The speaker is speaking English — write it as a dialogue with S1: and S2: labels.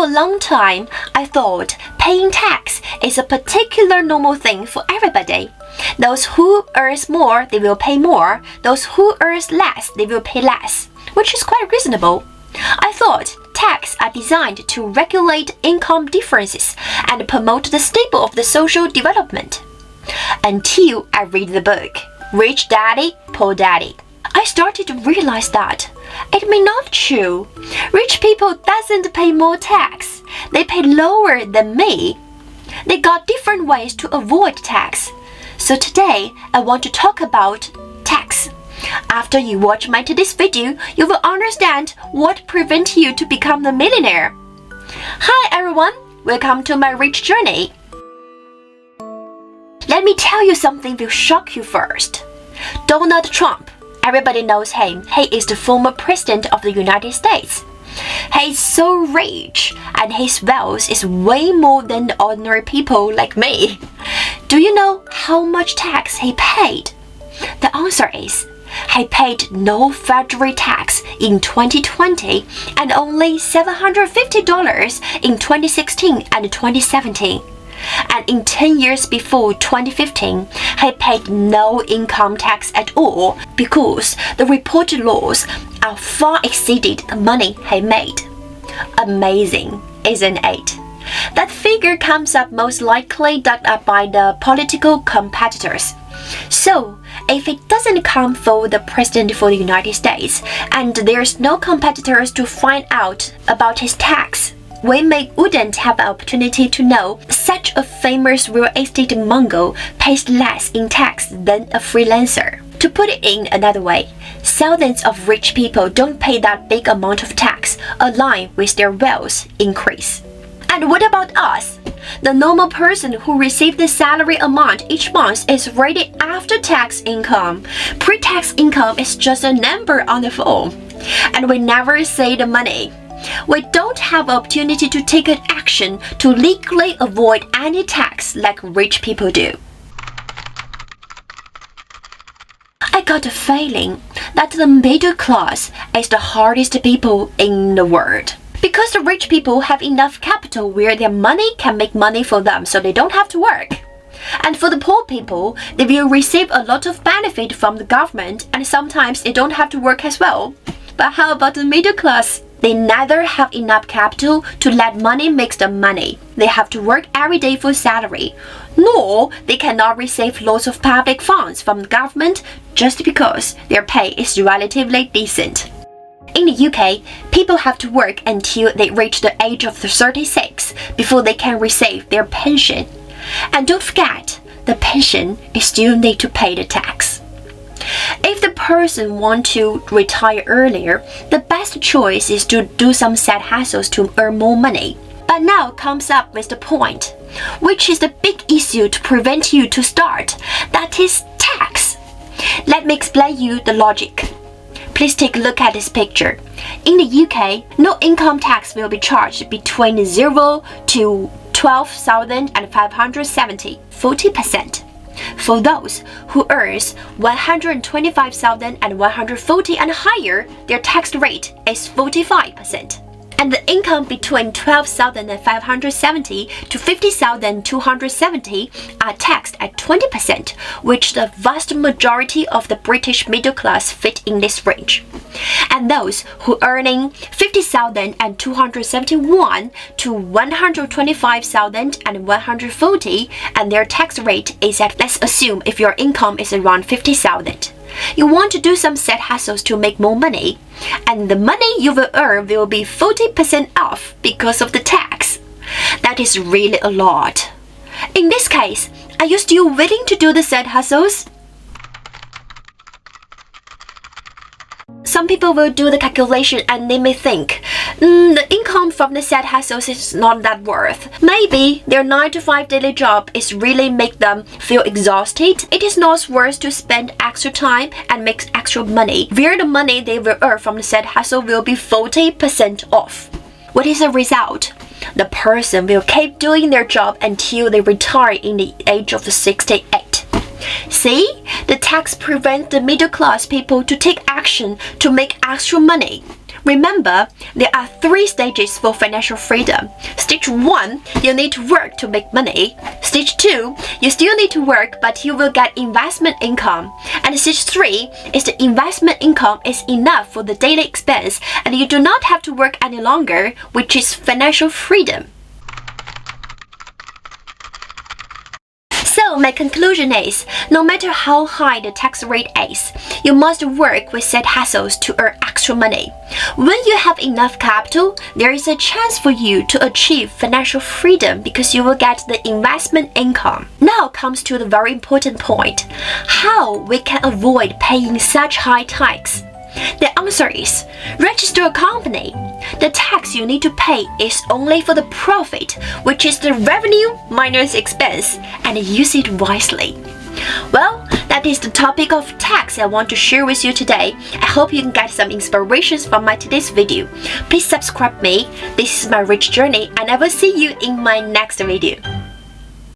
S1: For a long time, I thought paying tax is a particular normal thing for everybody. Those who earn more, they will pay more. Those who earn less, they will pay less, which is quite reasonable. I thought taxes are designed to regulate income differences and promote the stable of the social development. Until I read the book, Rich Daddy, Poor Daddy. I started to realize that it may not be true. Rich people doesn't pay more tax. They pay lower than me. They got different ways to avoid tax. So today, I want to talk about tax. After you watch my today's video, you will understand what prevents you to become the millionaire. Hi everyone, welcome to my rich journey. Let me tell you something will shock you first. Donald Trump. Everybody knows him. He is the former president of the United States. He is so rich and his wealth is way more than ordinary people like me. Do you know how much tax he paid? The answer is, he paid no federal tax in 2020 and only $750 in 2016 and 2017. And in 10 years before 2015, he paid no income tax at all because the reported loss are far exceeded the money he made. Amazing, isn't it? That figure comes up most likely dug up by the political competitors. So, if it doesn't come for the president for the United States and there's no competitors to find out about his tax, we wouldn't have the opportunity to know such a famous real estate mogul pays less in tax than a freelancer. To put it in another way, thousands of rich people don't pay that big amount of tax aligned with their wealth increase. And what about us? The normal person who receives the salary amount each month is rated after tax income. Pre-tax income is just a number on the form. And we never see the money. We don't have the opportunity to take an action to legally avoid any tax like rich people do. I got a feeling that the middle class is the hardest people in the world. Because the rich people have enough capital where their money can make money for them so they don't have to work. And for the poor people, they will receive a lot of benefit from the government and sometimes they don't have to work as well. But how about the middle class? They neither have enough capital to let money make them money. They have to work every day for salary. Nor they cannot receive lots of public funds from the government just because their pay is relatively decent. In the UK, people have to work until they reach the age of 36 before they can receive their pension. And don't forget, the pension they still need to pay the tax. If the person wants to retire earlier, the best choice is to do some side hustles to earn more money. But now comes up with the point, which is the big issue to prevent you to start, that is tax. Let me explain you the logic. Please take a look at this picture. In the UK, no income tax will be charged between 0 to 12,570, 40%. For those who earn 125,000 and 140 and higher, their tax rate is 45%. And the income between 12,570 to 50,270 are taxed at 20%, which the vast majority of the British middle class fit in this range. And those who earning 50,271 to 125,140 and their tax rate is at, let's assume if your income is around 50,000. You want to do some side hustles to make more money, and the money you will earn will be 40% off because of the tax. That is really a lot. In this case, are you still willing to do the side hustles? Some people will do the calculation and they may think, the income from the side hustles is not that worth. Maybe their 9-to-5 daily job is really make them feel exhausted. It is not worth to spend extra time and make extra money, where the money they will earn from the side hustle will be 40% off. What is the result? The person will keep doing their job until they retire in the age of 68. See, the tax prevents the middle class people to take action to make extra money. Remember, there are 3 stages for financial freedom. Stage 1, you need to work to make money. Stage 2, you still need to work but you will get investment income. And stage 3 is the investment income is enough for the daily expense and you do not have to work any longer, which is financial freedom. So my conclusion is, no matter how high the tax rate is, you must work with side hustles to earn extra money. When you have enough capital, there is a chance for you to achieve financial freedom because you will get the investment income. Now comes to the very important point, how we can avoid paying such high tax. The answer is, register a company. The tax you need to pay is only for the profit, which is the revenue minus expense, and use it wisely. Well, that is the topic of tax I want to share with you today. I hope you can get some inspirations from my today's video. Please subscribe me. This is my rich journey and I will see you in my next video.